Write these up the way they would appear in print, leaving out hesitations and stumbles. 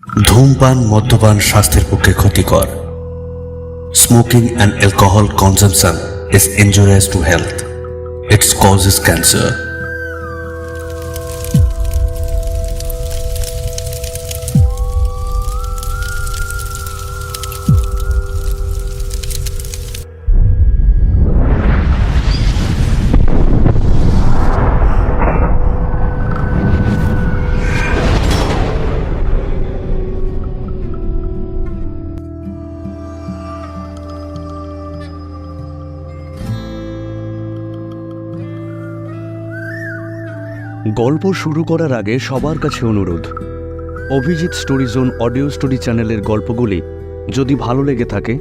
ধূমপান মদ্যপান স্বাস্থ্যের পক্ষে ক্ষতিকর। Smoking and alcohol consumption is injurious to health. It causes cancer. গল্প শুরু করার আগে সবার কাছে অনুরোধ, Abhijit story zone audio story চ্যানেলের গল্পগুলি যদি ভালো লেগে থাকে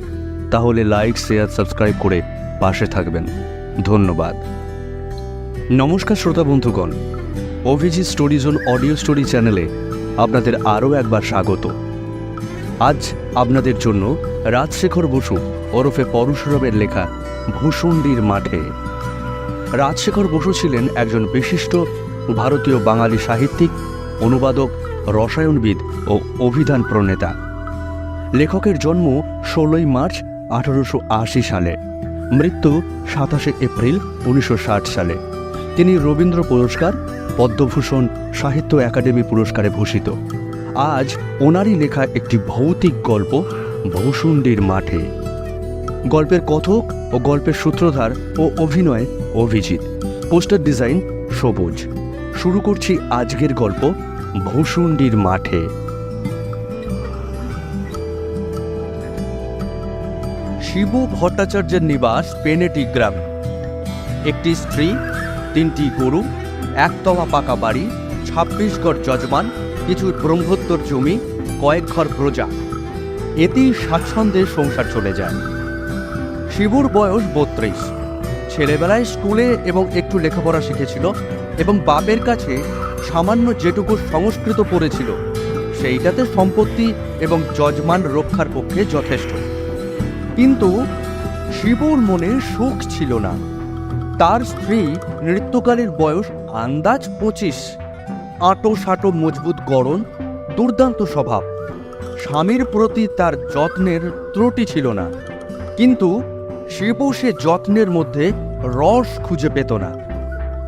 তাহলে লাইক, শেয়ার, সাবস্ক্রাইব করে পাশে থাকবেন। ধন্যবাদ। নমস্কার শ্রোতা বন্ধুগণ, Abhijit story zone audio story চ্যানেলে আপনাদের আরও একবার স্বাগত। আজ আপনাদের জন্য রাজশেখর বসু ওরফে পরশুরামের লেখা ভূষণ্ডির মাঠে। রাজশেখর বসু ছিলেন একজন বিশিষ্ট ভারতীয় বাঙালি সাহিত্যিক, অনুবাদক, রসায়নবিদ ও অভিধান প্রণেতা। লেখকের জন্ম 16ই মার্চ 1880 সালে, মৃত্যু 27 এপ্রিল 1960 সালে। তিনি রবীন্দ্র পুরস্কার, পদ্মভূষণ, সাহিত্য একাডেমি পুরস্কারে ভূষিত। আজ ওনারই লেখা একটি ভৌতিক গল্প, ভূষণ্ডির মাঠে। গল্পের কথক ও গল্পের সূত্রধার ও অভিনয় অভিজিৎ, পোস্টার ডিজাইন সবুজ। শুরু করছি আজকের গল্প, ভূষণ্ডির মাঠে। শিবু ভট্টাচার্যের নিবাস পেনেটি গ্রামে। একটি স্ত্রী, 3টি গরু, একতলা পাকা বাড়ি, 26 গড় যজমান, কিছু ব্রহ্মোত্তর জমি, কয়েক ঘর প্রজা। এতেই স্বাচ্ছন্দ্যে সংসার চলে যায়। শিবুর বয়স 32। ছেলেবেলায় স্কুলে এবং একটু লেখাপড়া শিখেছিল এবং বাপের কাছে সামান্য যেটুকু সংস্কৃত পড়েছিল সেইটাতে সম্পত্তি এবং যজমান রক্ষার পক্ষে যথেষ্ট। কিন্তু শিবুর মনে সুখ ছিল না। তার স্ত্রী নৃত্যকালীর বয়স আন্দাজ 25, আঁটো সাঁটো মজবুত গড়ন, দুর্দান্ত স্বভাব। স্বামীর প্রতি তার যত্নের ত্রুটি ছিল না, কিন্তু শিবু সে যত্নের মধ্যে রস খুঁজে পেত না।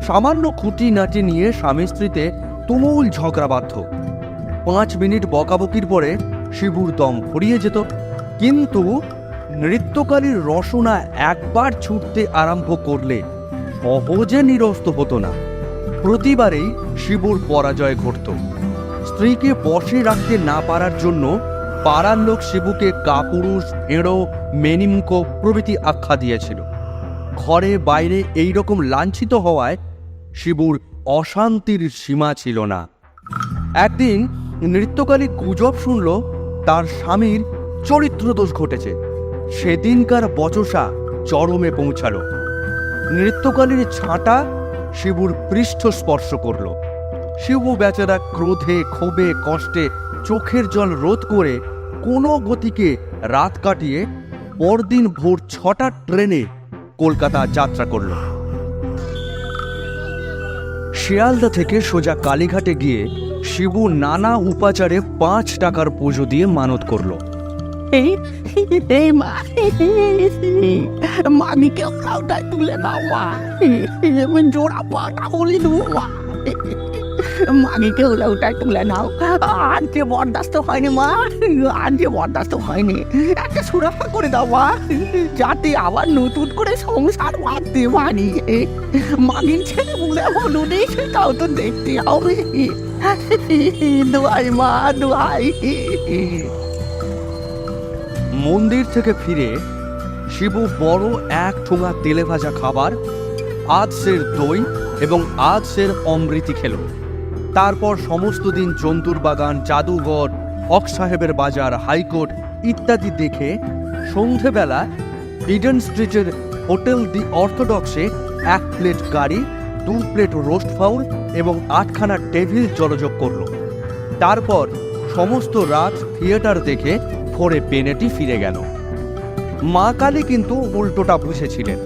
সামান্য খুঁটিনাটি নিয়ে স্বামী স্ত্রীতে তুমুল ঝগড়া বাধ্য। 5 মিনিট বকাবকির পরে শিবুর দম ফুরিয়ে যেত। কিন্তু নৃত্যকালীর রসনা একবার ছুটতে আরম্ভ করলে সহজে নিরস্ত হতো না। প্রতিবারেই শিবুর পরাজয় ঘটত। স্ত্রীকে বশে রাখতে না পারার জন্য পাড়ার লোক শিবুকে কাপুরুষ, এঁড়ো, মেনিমকো প্রভৃতি আখ্যা দিয়েছিল। ঘরে বাইরে এই রকম লাঞ্ছিত হওয়ায় শিবুর অশান্তির সীমা ছিল না। একদিন নৃত্যকালী গুজব শুনল তার স্বামীর চরিত্রদোষ ঘটেছে। সেদিনকার বচসা চরমে পৌঁছালো। নৃত্যকালীর ছাঁটা শিবুর পৃষ্ঠ স্পর্শ করল। শিবু বেচারা ক্রোধে, ক্ষোভে, কষ্টে চোখের জল রোধ করে কোনো গতিকে রাত কাটিয়ে পরদিন ভোর 6টার ট্রেনে কলকাতা যাত্রা করল। শিয়ালদা থেকে সোজা কালীঘাটে গিয়ে শিবু নানা উপাচারে 5 টাকার পুজো দিয়ে মানত করল। মামিকে ওটাই তুলে নাও মা, জোড়া পাটা বলি দেবো মা, মামিকে ওটাই তুলে নাও। আর যে বরদাস্ত হয়নি মা, আর যে বরদাস্ত হয়নি, একটা সুরক্ষা করে দাও মা, যাতে আবার নতুন করে সংসার বাঁধতে পারি। মামির ছেলে বলে হলো নেই, সেটাও তো দেখতে হবে। দোয়াই মা, দোয়াই। মন্দির থেকে ফিরে শিবু বড় এক ঠোঙা তেলে ভাজা খাবার, আধসের দই এবং আধসের অমৃতি খেল। তারপর সমস্ত দিন জন্তুর বাগান, জাদুঘর, হক সাহেবের বাজার, হাইকোর্ট ইত্যাদি দেখে সন্ধেবেলা ইডেন স্ট্রিটের হোটেল দি অর্থোডক্সে 1 প্লেট গাড়ি, 2 প্লেট রোস্ট ফাউল এবং 8খানা টেবিল জলযোগ করল। তারপর সমস্ত রাত থিয়েটার দেখে ভোরে পেনেটি ফিরে গেল। মা কালী কিন্তু উল্টোটা বুঝেছিলেন।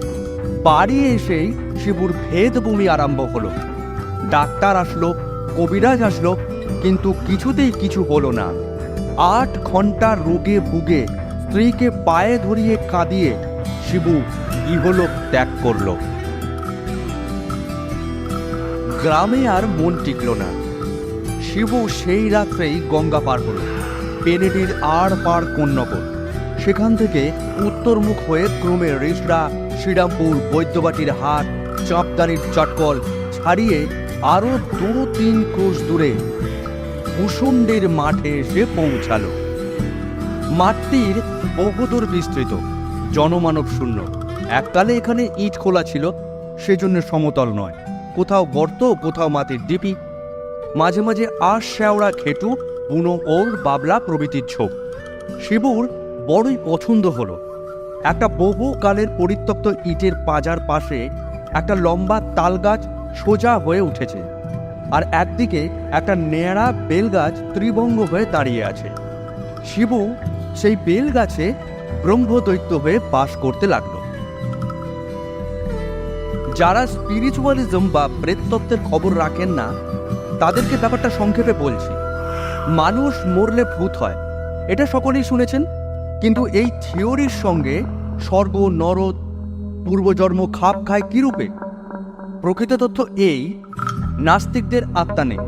বাড়ি এসেই শিবুর ভেদ বমি আরম্ভ হলো। ডাক্তার আসলো, কবিরাজ আসলো, কিন্তু কিছুতেই কিছু হলো না। 8 ঘন্টা রোগে ভুগে স্ত্রীকে পায়ে ধরিয়ে কাঁদিয়ে শিবু ইহলোক ত্যাগ করল। গ্রামে আর মন টিকল না। শিবু সেই রাত্রেই গঙ্গা পার হল, পেনেটির আর পার কন্যকর। সেখান থেকে উত্তরমুখ হয়ে ক্রমে রিসড়া, শ্রীরামপুর, বৈদ্যবাটির হাট, চাঁপদানির চটকল ছাড়িয়ে আরো 2-3 ক্রোশ দূরে কুসুন্ডির মাঠে এসে পৌঁছালো। মাঠটির বহুদূর বিস্তৃত, জনমানব শূন্য। এককালে এখানে ইট খোলা ছিল, সেজন্য সমতল নয়, কোথাও গর্ত, কোথাও মাটির ডিপি, মাঝে মাঝে আশ শেওড়া খেটু, বুনো ওল, বাবলা প্রভৃতির ঝোপ। শিবুর বড়ই পছন্দ হলো। একটা বহু কালের পরিত্যক্ত ইটের পাজার পাশে একটা লম্বা তাল গাছ সোজা হয়ে উঠেছে, আর একদিকে একটা নেড়া বেল গাছ ত্রিভঙ্গ হয়ে দাঁড়িয়ে আছে। শিবু সেই বেল গাছে ব্রহ্মদৈত্য হয়ে বাস করতে লাগলো। যারা স্পিরিচুয়ালিজম বা প্রেততত্ত্বের খবর রাখেন না, তাদেরকে ব্যাপারটা সংক্ষেপে বলছি। মানুষ মরলে ভূত হয়, এটা সকলেই শুনেছেন, কিন্তু এই থিওরির সঙ্গে স্বর্গ, নরক, পূর্বজন্ম খাপ খায় কিরূপে? প্রকৃত তথ্য এই, নাস্তিকদের আত্মা নেই।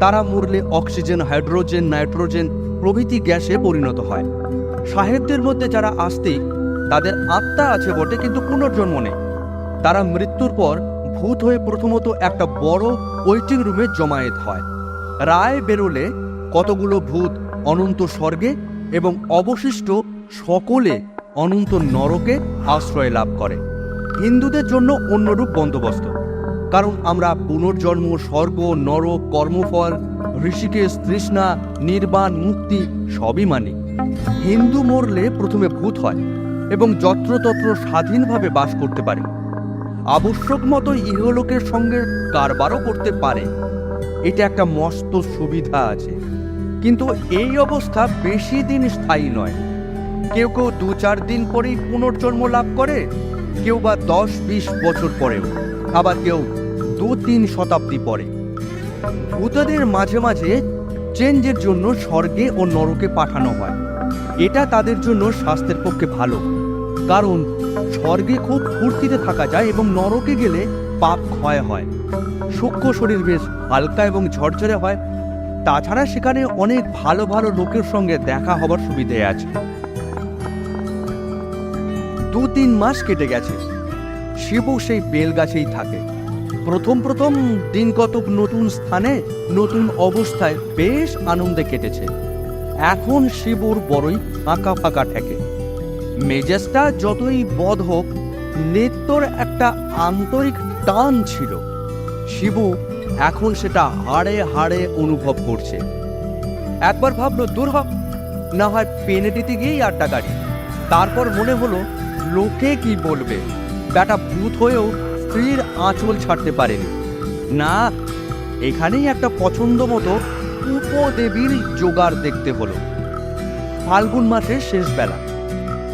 তারা মরলে অক্সিজেন, হাইড্রোজেন, নাইট্রোজেন প্রভৃতি গ্যাসে পরিণত হয়। সাহেবদের মধ্যে যারা আস্তিক, তাদের আত্মা আছে বটে, কিন্তু পুনর্জন্ম নেই। তারা মৃত্যুর পর ভূত হয়ে প্রথমত একটা বড় ওয়েটিং রুমে জমায়েত হয়। রায় বেরোলে কতগুলো ভূত অনন্ত স্বর্গে এবং অবশিষ্ট সকলে অনন্ত নরকে আশ্রয় লাভ করে। হিন্দুদের জন্য অন্যরূপ বন্দোবস্ত, কারণ আমরা পুনর্জন্ম, স্বর্গ, নরক, কর্মফল, ঋষিকেশ, তৃষ্ণা, নির্বাণ, মুক্তি সবই মানি। হিন্দু মরলে প্রথমে ভূত হয় এবং যত্রতত্র স্বাধীনভাবে বাস করতে পারে, আবশ্যক মতো ইহলোকের সঙ্গে কারবারও করতে পারে। এটা একটা মস্ত সুবিধা আছে, কিন্তু এই অবস্থা বেশি দিন স্থায়ী নয়। কেউ কেউ 2-4 দিন পরেই পুনর্জন্ম লাভ করে, কেউ বা 10-20 বছর পরেও, আবার কেউ 2-3 শতাব্দী পরে। ভূতদের মাঝে মাঝে চেঞ্জের জন্য স্বর্গে ও নরকে পাঠানো হয়। এটা তাদের জন্য স্বাস্থ্যের পক্ষে ভালো, কারণ স্বর্গে খুব ফুর্তিতে থাকা যায় এবং নরকে গেলে পাপ ক্ষয় হয়। সূক্ষ্ম শরীর বেশ হালকা এবং ঝরঝরে হয়। তাছাড়া সেখানে অনেক ভালো ভালো লোকের সঙ্গে দেখা হবার সুবিধে আছে। 2-3 মাস কেটে গেছে। শিবু সেই বেল গাছেই থাকে। প্রথম দিন কতক নতুন স্থানে, নতুন অবস্থায় বেশ আনন্দে কেটেছে। এখন শিবুর বড়ই ফাঁকা ফাঁকা ঠেকে। মেজাজটা যতই বদ হোক, নেত্রর একটা আন্তরিক টান ছিল। শিবু এখন সেটা হাড়ে হাড়ে অনুভব করছে। একবার ভাবলো দূর হোক, না হয় পেনেটিতে গিয়েই আড্ডা গাড়ি। তারপর মনে হলো লোকে কি বলবে, বেটা ভূত হয়েও স্ত্রীর আঁচল ছাড়তে পারেনি। না, এখানেই একটা পছন্দ মতো উপদেবীর জোগাড় দেখতে হলো। ফাল্গুন মাসের শেষ বেলা,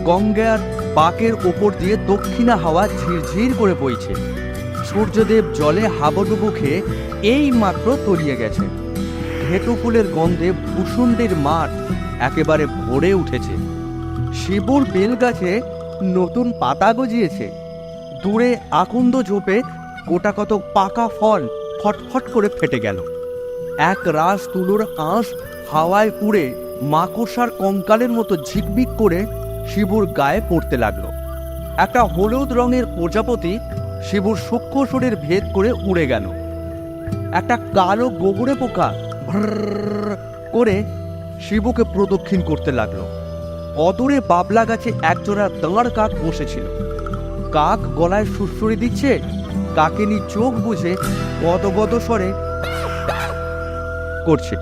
গঙ্গার বাঁকের ওপর দিয়ে দক্ষিণা হাওয়া ঝিরঝির করে বইছে। সূর্যদেব জলে হাবুডুবু খেয়ে এই মাত্র তলিয়ে গেছে। ঘেটু ফুলের গন্ধে ভূষুণ্ডির মাঠ একেবারে ভরে উঠেছে। শিবুর বেল গাছে নতুন পাতা গজিয়েছে। দূরে আকন্দ ঝোপে গোটা কত পাকা ফল ফটফট করে ফেটে গেল। এক রাস তুলোর আঁশ হাওয়ায় উড়ে মাকড়সার কঙ্কালের মতো ঝিকবিক করে শিবুর গায়ে পড়তে লাগলো। একটা হলুদ রঙের প্রজাপতি শিবুর সূক্ষ্ম শরীর ভেদ করে উড়ে গেল। একটা কালো গোবরে পোকা ভ্রর করে শিবুকে প্রদক্ষিণ করতে লাগলো। অদূরে বাবলা গাছে একজোড়া দাঁড় কাক বসেছিল। কাক গলায় সুরসুরি দিচ্ছে, কাকেনি চোখ বুঝে গদগদ স্বরে করছে।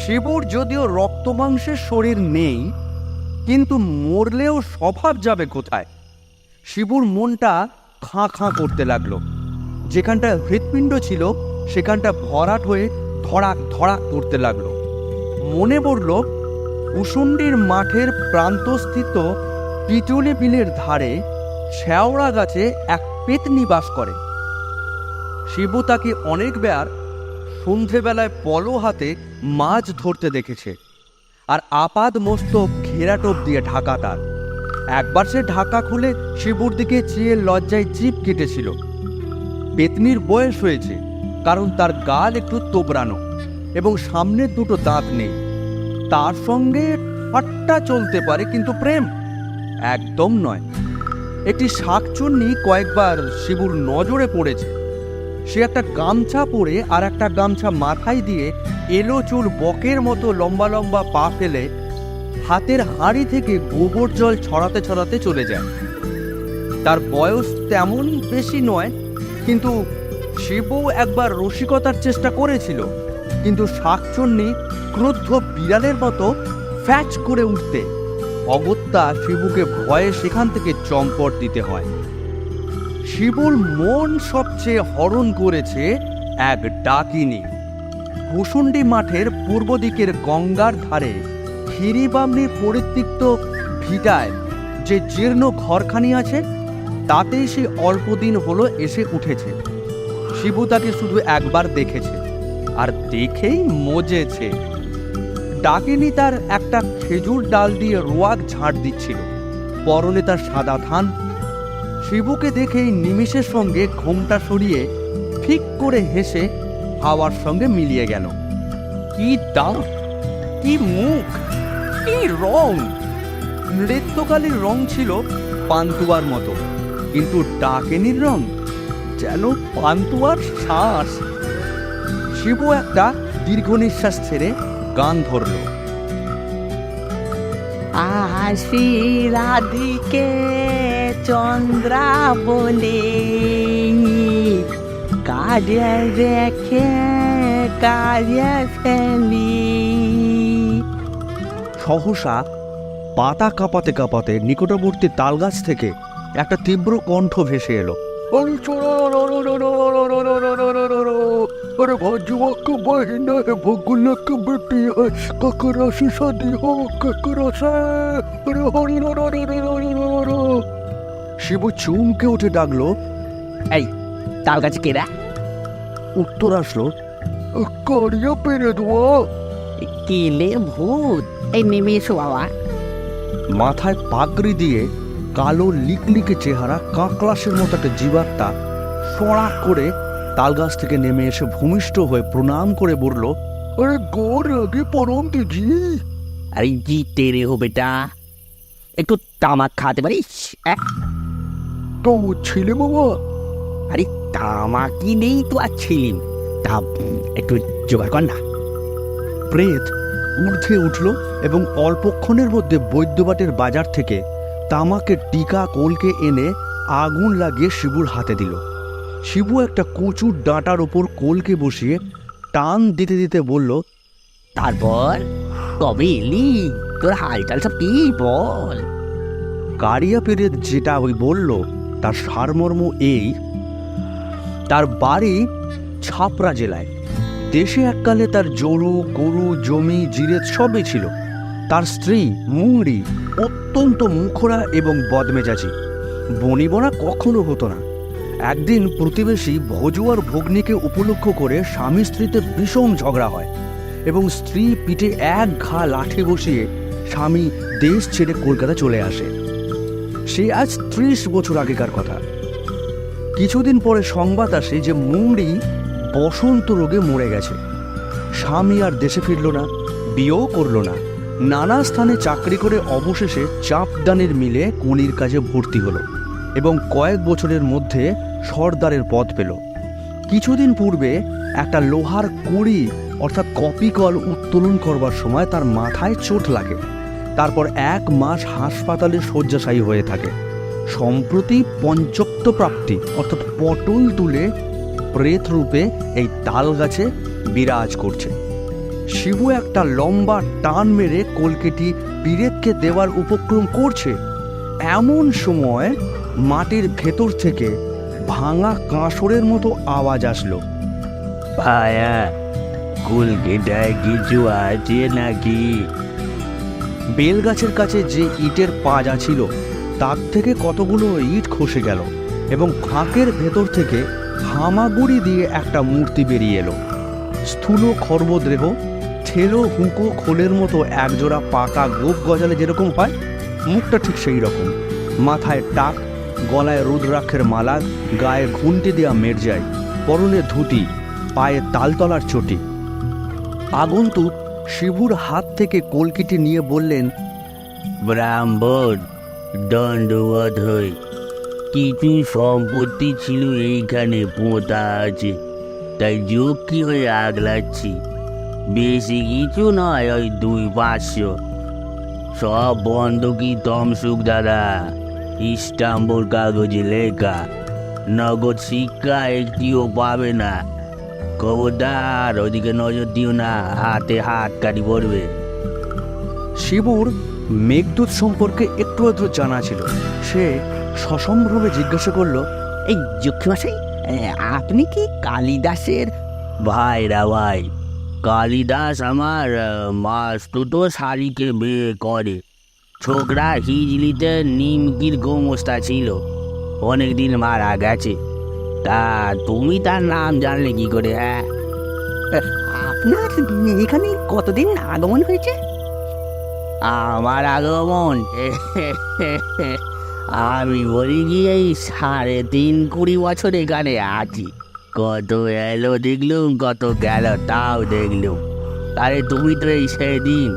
শিবুর যদিও রক্ত মাংসের শরীর নেই, কিন্তু মরলেও স্বভাব যাবে কোথায়? শিবুর মনটা খাঁ খাঁ করতে লাগলো। যেখানটা হৃৎপিণ্ড ছিল সেখানটা ভরাট হয়ে ধড়াক ধড়াক করতে লাগলো। মনে পড়ল কুসুন্ডির মাঠের প্রান্তস্থিত পিটুলি বিলের ধারে শেওড়া গাছে এক পেতনি বাস করে। শিবু তাকে অনেকবার সন্ধেবেলায় পলো হাতে মাছ ধরতে দেখেছে। আর আপাদ মস্তক ঘেরাটোপ দিয়ে ঢাকা তার। একবার সে ঢাকা খুলে শিবুর দিকে চেয়ে লজ্জায় জিভ কেটেছিল। পেতনির বয়স হয়েছে, কারণ তার গাল একটু তোবড়ানো এবং সামনের দুটো দাঁত নেই। তার সঙ্গে ঠাট্টা চলতে পারে, কিন্তু প্রেম একদম নয়। একটি শাকচুন্নি কয়েকবার শিবুর নজরে পড়েছে। সে একটা গামছা পরে আর একটা গামছা মাথায় দিয়ে এলো চুল বকের মতো লম্বা লম্বা পা ফেলে হাতের হাঁড়ি থেকে গোবর জল ছড়াতে ছড়াতে চলে যায়। তার বয়স তেমন বেশি নয়, কিন্তু শিবু একবার রসিকতার চেষ্টা করেছিল, কিন্তু শাকচুন্নি ক্রুদ্ধ বিড়ালের মতো ফ্যাচ করে উঠতে অগত্যা শিবুকে ভয়ে সেখান থেকে চম্পট দিতে হয়। শিবুর মন সবচেয়ে হরণ করেছে এক ডাকিনী। ভূষুণ্ডি মাঠের পূর্ব দিকের গঙ্গার ধারে ক্ষীরিবামনির পরিত্যক্ত ভিটায় যে জীর্ণ ঘরখানি আছে, তাতেই সে অল্পদিন হলো এসে উঠেছে। শিবু তাকে শুধু একবার দেখেছে, আর দেখেই মজেছে। ডাকিনী তার একটা খেজুর ডাল দিয়ে রোয়াক ঝাড় দিচ্ছিল, পরনে তার সাদা ধান। শিবুকে দেখেই নিমিষের সঙ্গে ঘোমটা সরিয়ে ঠিক করে হেসে হাওয়ার সঙ্গে মিলিয়ে গেল। কি দাঁত, কি মুখ, কি রং! নৃত্যকালীর রং ছিল পান্তুয়ার মতো, কিন্তু ডাকিনীর রং যেন পান্তুয়ার শ্বাস। শিবু একটা দীর্ঘ নিঃশ্বাস ছেড়ে গান ধরল। আসি রাধিকে চন্দ্রা বলে, কাজে রেখে কাজে ফেলি। সহসা পাতা কাঁপাতে কাঁপাতে নিকটবর্তী তালগাছ থেকে একটা তীব্র কণ্ঠ ভেসে এলো। শিবু চমকে উঠে ডাকলো, এই তার কাছে কেরা? উত্তর আসলো, কারিয়া পেরে দেওয়া। কেলে ভূত, এই নেমে এসো বাবা। মাথায় পাগড়ি দিয়ে কালো লিকলিকে চেহারা, কাকলাসের মতো একটা জীবাত্মা সড়াক করে তালগাছ থেকে নেমে এসে ভূমিষ্ঠ হয়ে প্রণাম করে বলল, আরে গোর আগে পরম দিজি। আরে জি তেরে হো বেটা, একটু তামাক খাতে পারিস? তো ছেলে বাবা? আরে তামাকই নেই তো আর ছিলিম, তা একটু জোগাড় কর না। প্রেত ঊর্ধ্বে উঠল এবং অল্পক্ষণের মধ্যে বৈদ্যবাটের বাজার থেকে তামাকের টিকা কলকে এনে আগুন লাগিয়ে শিবুর হাতে দিল। শিবু একটা কচুর ডাঁটার ওপর কলকে বসিয়ে টান দিতে দিতে বলল, তারপর কবে এলি? তোর হালচাল সব কি বল? কারিয়া পেরেত যেটা ওই বলল তার সারমর্ম এই, তার বাড়ি ছাপড়া জেলায়। দেশে এককালে তার জরু গরু জমি জিরেত সবই ছিল। তার স্ত্রী মুংড়ি অত্যন্ত মুখরা এবং বদমেজাজি, বনিবনা কখনো হতো না। একদিন প্রতিবেশী ভজুয়ার ভগ্নীকে উপলক্ষ করে স্বামী স্ত্রীতে ভীষণ ঝগড়া হয় এবং স্ত্রী পিঠে এক ঘা লাঠি বসিয়ে স্বামী দেশ ছেড়ে কলকাতা চলে আসে। সে আজ 30 বছর আগেকার কথা। কিছুদিন পরে সংবাদ আসে যে মুংড়ি বসন্ত রোগে মরে গেছে। স্বামী আর দেশে ফিরল না, বিয়েও করল না। নানা স্থানে চাকরি করে অবশেষে চাপদানের মিলে কুলির কাজে ভর্তি হলো এবং কয়েক বছরের মধ্যে সর্দারের পদ পেল। কিছুদিন পূর্বে একটা লোহার কুড়ি অর্থাৎ কপিকল উত্তোলন করবার সময় তার মাথায় চোট লাগে। তারপর 1 মাস হাসপাতালে শয্যাশায়ী হয়ে থাকে। সম্প্রতি পঞ্চক্ত প্রাপ্তি অর্থাৎ পটল তুলে প্রেত রূপে এই তাল গাছে বিরাজ করছে। শিবু একটা লম্বা টান মেরে কলকেটি পীরেতকে দেওয়ার উপক্রম করছে। এমন সময় মাটির ভেতর থেকে ভাঙা কাঁসরের মতো আওয়াজ আসলো, ভায়া কলকেটায় কিছু আছে নাকি? বেলগাছের কাছে যে ইটের পাজা ছিল তার থেকে কতগুলো ইট খসে গেল এবং ফাঁকের ভেতর থেকে হামাগুড়ি দিয়ে একটা মূর্তি বেরিয়ে এলো। স্থূল খর্বদেহ, ঠেলো হুঁকো খোলের মতো একজোড়া পাকা গোপ গজালে যেরকম হয়, মুখটা ঠিক সেই রকম। মাথায় টাক, গলায় রুদ্রাক্ষের মালা, গায়ে ঘুন্টি দেওয়া মেরজাই, পরনে ধুতি, পায়ে তালতলার চটি। আগন্তুক শিবুর হাত থেকে কলকিটি নিয়ে বললেন, ব্রাহ্মণ, দণ্ডবোধ হই। কিছু সম্পত্তি ছিল এইখানে পোঁতা আছে, তাই যুক্তি হয়ে আগলাচ্ছি। বেশি কিছু নয়, ওই 200-500। সব বন্ধকি তমসুক দাদা, ইস্টাম্বুল কাগজে লেখা। নগদ শিক্ষা একটিও পাবে না। খবরদার ওদিকে নজর দিও না, হাতে হাত কাটি পড়বে। শিবুর মেঘদূত সম্পর্কে একটু আধটু জানা ছিল। সে সসম্ভ্রমে জিজ্ঞাসা করল, এই যক্ষিমশাই, আপনি কি কালিদাসের? ভাইরা ভাই, কালিদাস আমার মাস্তুতো শালিকে বিয়ে করে। ছোকরা হিজলিতে নিমকির গোমস্তা ছিল, অনেকদিন মারা গেছে। তা তুমি তার নাম জানলে কি করে? হ্যাঁ, আপনার এখানে কতদিন আগমন হয়েছে? আমার আগমন আমি বলি কি, এই 3.5-4 বছর এখানে আছি। কত এলো দেখলুম, কত গেল তাও দেখলুম। আরে তুমি তো এই সেদিন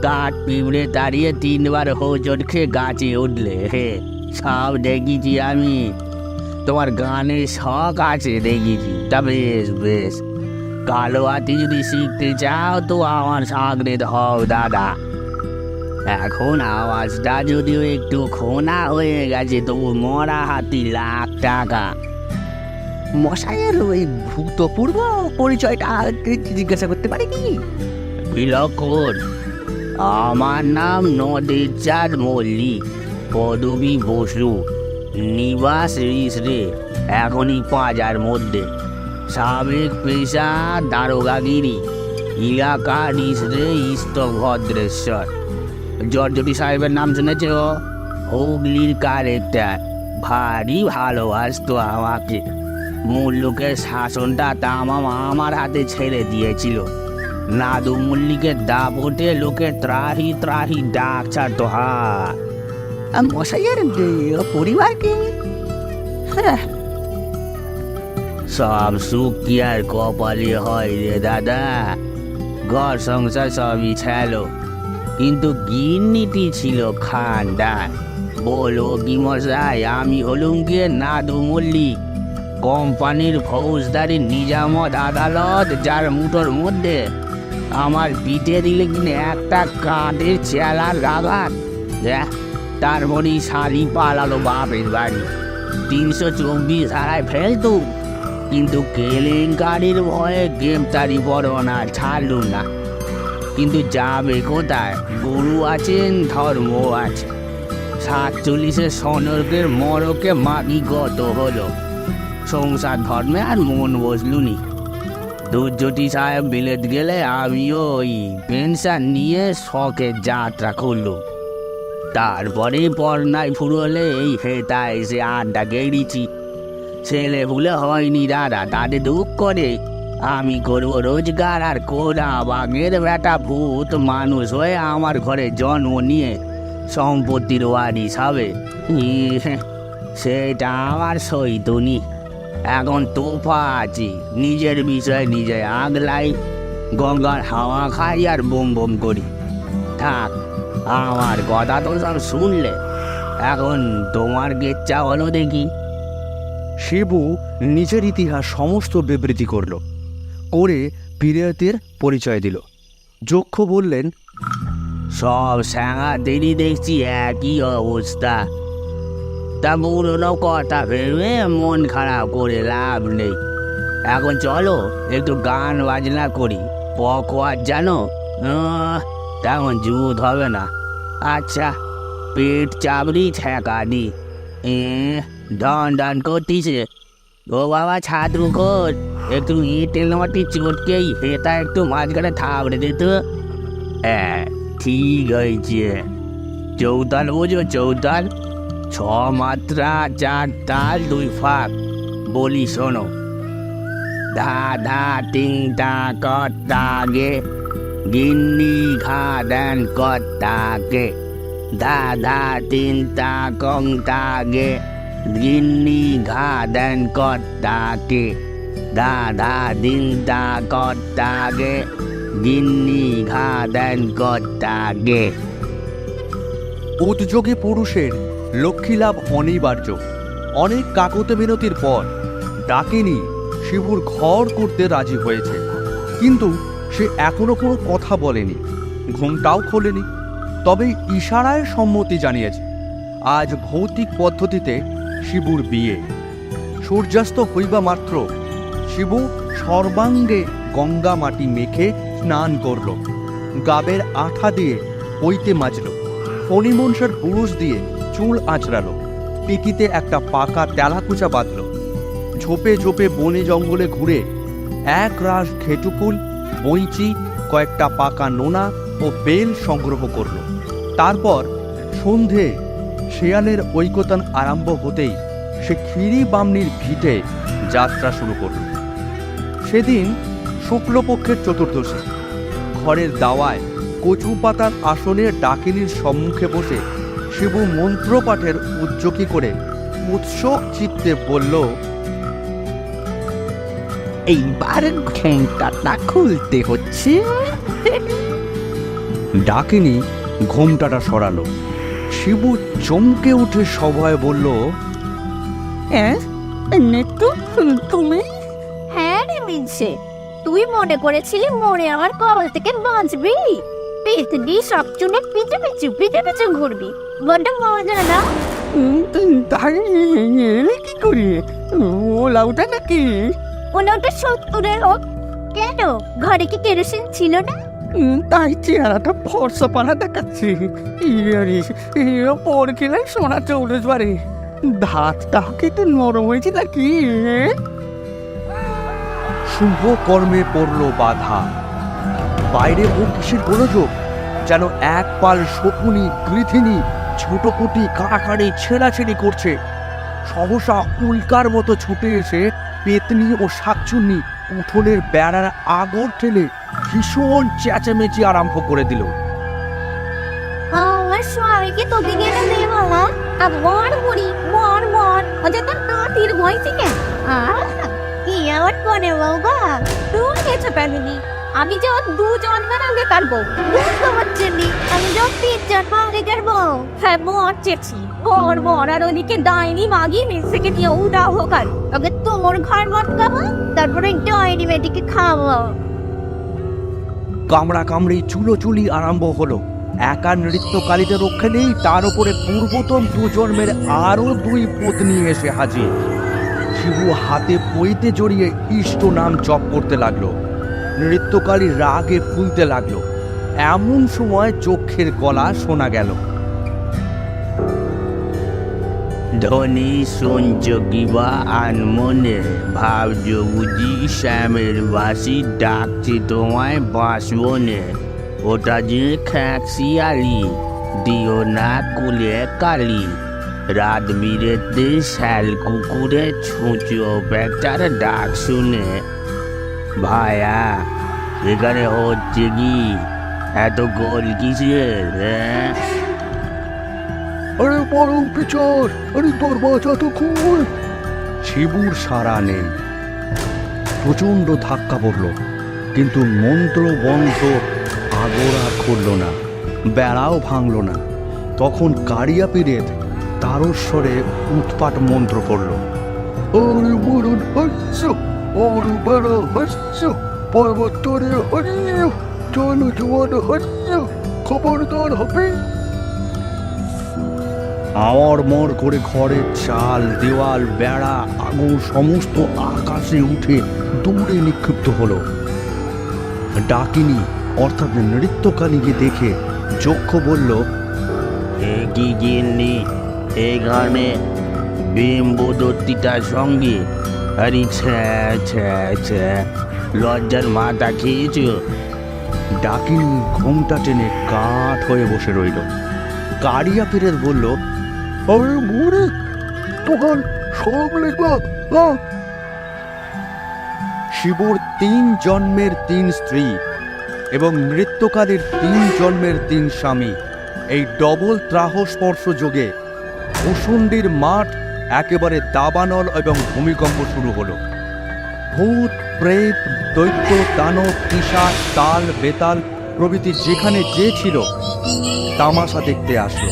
কাঠ পিঁপড়ে তাড়িয়ে 3বার হোঁচট খেয়ে গাছে উঠলে। সব দেখেছি আমি। তোমার গানের শখ আছে দেখেছি। তা বেশ বেশ, কালো হাতি যদি শিখতে চাও তো আমার সাগরে হও দাদা। এখন আওয়াজটা যদিও একটু খোনা হয়ে গেছে, তবু মরা হাতি 1,00,000 টাকা। মশাইয়ের ওই ভূতপূর্ব পরিচয়টা জিজ্ঞাসা করতে পারি কি? বিলক্ষণ, আমার নাম নদের চাঁদ মল্লিক, পদবী বসু, নিবাস রিসরে, এখনই পাঁজার মধ্যে। সাবেক পেশা দারোগাগিরি, এলাকা রিসরে ইস্তভদ্রেশ্বর। জর্জটি সাহেবের নাম শুনেছ? হুগলির কারেক্টার, ভারী ভালোবাসতো আমাকে। মুল্লুকের শাসনটা তামাম আমার হাতে ছেড়ে দিয়েছিল। নাদু মল্লিকের দাপটে লোকে ত্রাহি ত্রাহি ডাক ছাড়তো। মশাইয়ের পরিবার কি? হ্যাঁ, সব সুখ কি আর কপালে হয় রে দাদা? ঘর সংসার সবই ছিল, কিন্তু গিন্নিটি ছিল খানদার। বলো কি মশাই, আমি হলুম গিয়ে নাদু মল্লিক, কোম্পানির ফৌজদারি নিজামত আদালত, যার মুঠোর মধ্যে আমার পিঠে দিলে কিনে একটা কাঠের চেলার আঘাত। তারপরই শালি পালালো বাপের বাড়ি। 324 ধারায় ফেলতো, কিন্তু কেলেঙ্কারির ভয়ে গ্রেপ্তারি পরোয়ানা ছাড়লুম না। কিন্তু যাবে কোথায়? গুরু আছেন, ধর্ম আছে। 47 সনকের মরকে মাগি গত হলো। সংসার ধর্মে আর মন বসলুনি। দুর্জটি সাহেব বিলেত গেলে আমিও ওই পেনশন নিয়ে শখের যাত্রা করলুম। তারপরে পর্নায় ফুরলে এই হেতা এসে আড্ডা গেড়েছি। ছেলে ভুলে হয়নি দাদা, তাদের দুঃখ করে। আমি করবো রোজগার, আর কোনা বাঘের বেটা ভূত মানুষ হয়ে আমার ঘরে জন্ম নিয়ে সম্পত্তির ওয়ারিশ হবে। সেটা আমার সইতুনি। এখন তোফা আছি, নিজের বিষয়ে নিজে আগলাই, গঙ্গার হাওয়া খাই আর বোম বোম করি। থাক, আমার কথা তো সব শুনলে, এখন তোমার গেচ্ছা হলো দেখি। শিবু নিজের ইতিহাস সমস্ত বিবৃতি করল, করে পীরেতের পরিচয় দিল। যক্ষ বললেন, সব স্যাঙাদেরই দেখছি একই অবস্থা। তা পুরোনো কথা ভেবে মন খারাপ করে লাভ নেই। এখন চলো একটু গান বাজনা করি। পকোয়ার জানো? তেমন জুত হবে না। আচ্ছা, পেট চাবড়ি ঠেকা দি। ডন ডন করতিছে। ও বাবা, ছাত্র খোঁজ, একটু ইটেল মাটি চটকেই হেতা একটু মাঝখানে থাবড়ে দিত। হ্যাঁ, ঠিক হয়েছে। চৌতাল বোঝো? চৌতাল 6 মাত্রা, 4 তাল, 2 ফাঁক। বলি শোনো। ধা ধা টিং টা কটা গে, গিন্নি ঘা দেন কর্তাকে, দাদা তিনটা কংটাকে। গিন্নি ঘা দেন কর্তাকে, দাদা তিনটা কর্তাকে। গিন্নি ঘা দেন কর্তাকে। উদ্যোগী পুরুষের লক্ষ্মী লাভ অনিবার্য। অনেক কাকতে মিনতির পর ডাকিনী শিবুর ঘর করতে রাজি হয়েছে, কিন্তু সে এখনো কোনো কথা বলেনি, ঘুমটাও খোলেনি। তবে ইশারায় সম্মতি জানিয়েছে। আজ ভৌতিক পদ্ধতিতে শিবুর বিয়ে। সূর্যাস্ত হইবা মাত্র শিবু সর্বাঙ্গে গঙ্গা মাটি মেখে স্নান করল, গাবের আঠা দিয়ে পৈতে মাজল, ফণিমনসার বুরুষ দিয়ে চুল আঁচড়ালো, পিকিতে একটা পাকা তেলাকুচা বাঁধল, ঝোপে ঝোপে বনে জঙ্গলে ঘুরে এক রাশ ঘেটু ফুল, বইচি, কয়েকটা পাকা নোনা ও বেল সংগ্রহ করল। তারপর সন্ধে শেয়ালের ঐকতান আরম্ভ হতেই সে ক্ষীরি বামনির ভিটে যাত্রা শুরু করল। সেদিন শুক্লপক্ষের চতুর্দশী। ঘরের দাওয়ায় কচু পাতার আসনে ডাকিনীর সম্মুখে বসে শিবু মন্ত্রপাঠের উদ্যোগী করে উৎসুক চিত্তে বলল, এইবার ঘোমটাটা খুলতে হচ্ছে। ডাকিনী ঘোমটাটা সরালো। শিবু চমকে উঠে সভয়ে বলল, হ্যাঁ নেতু, তুমি? হ্যাঁ রে মিনসে, তুই মনে করেছিলি মনে আমার কবল থেকে বাঁচবি? পেতনি সব চুনে পিছু পিছু পিছু পিছু ঘুরবি। বড্ড মজা না? তাই কি করি? ওলাউটা নাকি? ওটা 70-এর হোক। কেন, ঘরে কি কেরোসিন ছিল না? তাই চেহারাটা ফর্সা পানা দেখাচ্ছি। পর খেলে সোনা 40 বারে। ধাতটা কি একটু নরম হয়েছে নাকি? শুভ কর্মে পড়ল বাধা। বাইরে ও কিসের গোলযোগ, যেন এক পাল শকুনি গৃথিনী ছোটকুটি কাড়াকাড়ি ছেঁড়াছেড়ি করছে। সহসা উল্কার মতো ছুটে এসে পেতনি ও শাকচুন্নি উঠোনের বেড়ার আগর ঠেলে ভীষণ চেঁচামেচি আরম্ভ করে দিল। আমার স্বামীকে তোকে গেলে দে বাবা। আর বর বুড়ি বর বর অযথা তোর নাতির ভয় থেকে। কি আমার মনে বাবা, তুই গেছে ফ্যামিলি। আমি যে ওর 2 জন্মের আগে কাটবো, বুঝতে পারছেন? আমি যে 3 জন্ম আগে কাটবো। হ্যাঁ বর চেয়েছি, বর বর আর ওদিকে ডাইনি মাগি মেসেকে নিয়ে উদাও হোক। আর আগে তোর ঘর বটকাবো, তারপরে ডাইনি মেয়েটিকে খাওয়া। কামড়া কামড়ি চুলোচুলি আরম্ভ হলো। একা নৃত্যকারীতে রক্ষে নেই, তার উপরে পূর্বতন 2 জন্মের আরো 2 পত্নী এসে হাজির। শিবু হাতে পইতে জড়িয়ে ইষ্ট নাম জপ করতে লাগলো। নৃত্যকারী রাগে ফুলতে লাগলো। এমন সময় চোখের গলা শোনা গেল, ধনী শুনছ কিবা আনমনে, ভাবছ বুঝি শ্যামের বাসি ডাকছে তোমায় বাঁশবনে। ওটা যে খ্যাঁকশিয়ালি, দিও না কুলে কালি। রাত বিরেতে শ্যাল কুকুরে ছুঁচো ব্যাটার ডাক শুনে। ভায়া, এখানে হচ্ছে কি? এত গোল কিসের? হ্যাঁ, আরে বরং পিছর, আরে দরওয়াজা তো খুল। শিবুর সাড়া নেই। প্রচন্ড ধাক্কা পড়ল, কিন্তু মন্ত্র বন্ধ আগোড়া খুলল না, বেড়াও ভাঙল না। তখন কারিয়া পীরের তারস্বরে উৎপাট মন্ত্র পড়ল, ওরে বরুণ হস্য, ওরে বড় হস্য, পর্বতরে হস্য, জল জোয়ান হস্য, খবরদার হবে। আওয়ার মর করে ঘরের চাল, দেওয়াল, বেড়া, আগুন সমস্ত আকাশে উঠে দূরে নিক্ষিপ্ত হলো। ডাকিনী অর্থাৎ নৃত্যকালীকে দেখে যক্ষ বলল, কি গিন্নি এখানে বিম্বদত্তিটার সঙ্গে? আরে ছ্যা ছ্যা ছ্যা, লজ্জার মাথা খেয়েছ? ডাকিনী ঘোমটা টেনে কাঠ হয়ে বসে রইল। কারিয়া পীরের বলল, আরে বুড়ি, তখন সব লেখা। শিবুর 3 জন্মের 3 স্ত্রী, এবং নৃত্যকারীর 3 জন্মের 3 স্বামী, এই ডবল ত্রাহস্পর্শ যোগে ভূষুণ্ডির মাঠ একেবারে দাবানল এবং ভূমিকম্প শুরু হলো। ভূত, প্রেত, দৈত্য, দানব, পিশাচ, তাল, বেতাল প্রভৃতি যেখানে যে ছিল তামাশা দেখতে আসলো।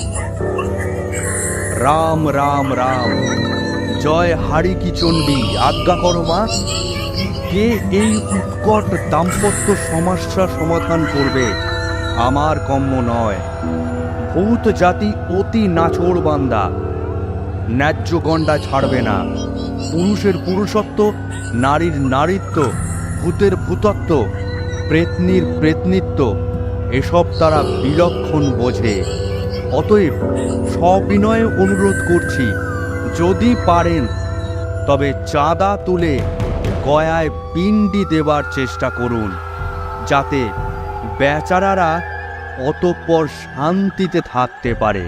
রাম রাম রাম, জয় হারি কি চণ্ডী, আজ্ঞা করো মা। কে এই উৎকট দাম্পত্য সমস্যা সমাধান করবে? আমার কম্য নয়। ভূত জাতি অতি নাছোড় বান্দা, ন্যায্য গণ্ডা ছাড়বে না। পুরুষের পুরুষত্ব, নারীর নারীত্ব, ভূতের ভূতত্ব, প্রেতনির প্রেতনিত্ব এসব তারা বিলক্ষণ বোঝে। অতএব সবিনয়ে অনুরোধ করছি, যদি পারেন তবে চাঁদা তুলে গয়ায় পিণ্ডি দেবার চেষ্টা করুন, যাতে বেচারারা অতঃপর শান্তিতে থাকতে পারে।